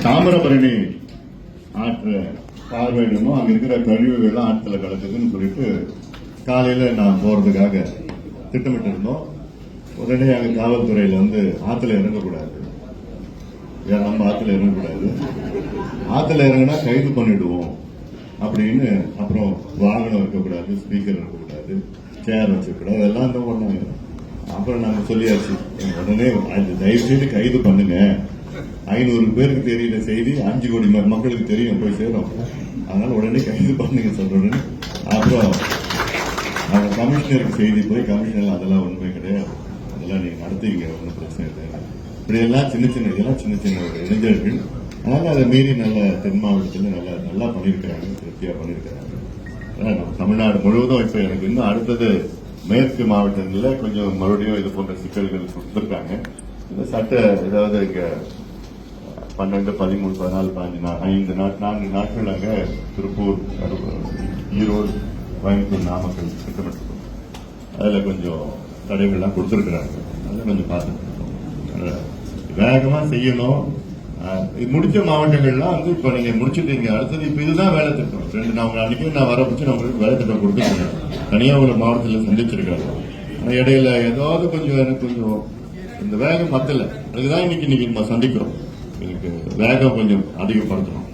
தாமிரபரணி ஆற்று பார்வையிடணும், அங்க இருக்கிற கழிவுகள் ஆற்றுல கலக்குதுன்னு சொல்லிட்டு காலையில நான் போறதுக்காக திட்டமிட்டு இருந்தோம். உடனே அங்க காவல்துறையில ஆற்றுல இறங்கக்கூடாது, நம்ம ஆற்றுல இறங்கக்கூடாது, ஆற்றுல இறங்கினா கைது பண்ணிடுவோம் அப்படின்னு, அப்புறம் வாகனம் இருக்கக்கூடாது, ஸ்பீக்கர் இருக்கக்கூடாது, சேர் வச்சுக்கூடாது, அதெல்லாம் தான் பண்ணாங்க. அப்புறம் நாங்க சொல்லியாச்சு, உடனே தயவு செய்து கைது பண்ணுங்க, 500 பேருக்கு தெரியல செய்தி, 5 கோடி மக்களுக்கு தெரியும், போய் சேரும், அதனால உடனே கைது பண்ணுங்க சொல்றேன்னு. அப்புறம் அவங்க கமிஷனருக்கு செய்தி போய், கமிஷனர் அதெல்லாம் உண்மை கிடையாது, அதெல்லாம் நீங்க நடத்துவீங்க, ஒன்றும் பிரச்சனை இல்லை. இப்படி எல்லாம் சின்ன சின்ன ஒரு இளைஞர்கள், அதனால அதை மீறி நல்ல தென் மாவட்டத்தில் நல்லா பண்ணியிருக்கிறாங்க, திருப்தியா பண்ணியிருக்கிறாங்க. நம்ம தமிழ்நாடு முழுவதும் இப்ப எனக்கு இன்னும் அடுத்தது மேற்கு மாவட்டங்களில் கொஞ்சம் மறுபடியும் இது போன்ற சிக்கல்கள் கொடுத்துருக்காங்க. இந்த சட்ட ஏதாவது இங்க 12, 13, 14, 4 நாட்கள் அங்க திருப்பூர், ஈரோடு, கோயம்புத்தூர், நாமக்கல் திட்டமிட்டிருக்கோம். அதுல கொஞ்சம் தடைகள்லாம் கொடுத்துருக்கிறாங்க, அதெல்லாம் கொஞ்சம் பார்த்துட்டு இருக்கோம். வேகமா செய்யணும். முடிச்ச மாவட்டங்கள்லாம் இப்ப நீங்க முடிச்சுட்டீங்க, அடுத்தது இப்ப இதுதான் வேலை திட்டம். நான் அன்னைக்கு நான் வரப்பிச்சு நான் உங்களுக்கு வேலை திட்டம் கொடுத்துருக்கேன், தனியா ஒரு மாவட்டத்தில் சந்திச்சிருக்காங்க. ஆனா இடையில ஏதாவது கொஞ்சம் எனக்கு கொஞ்சம் இந்த வேகம் பத்தல, அதுக்குதான் இன்னைக்கு நம்ம சந்திக்கிறோம். எனக்கு வேகம் கொஞ்சம் அதிகப்படுத்தணும்.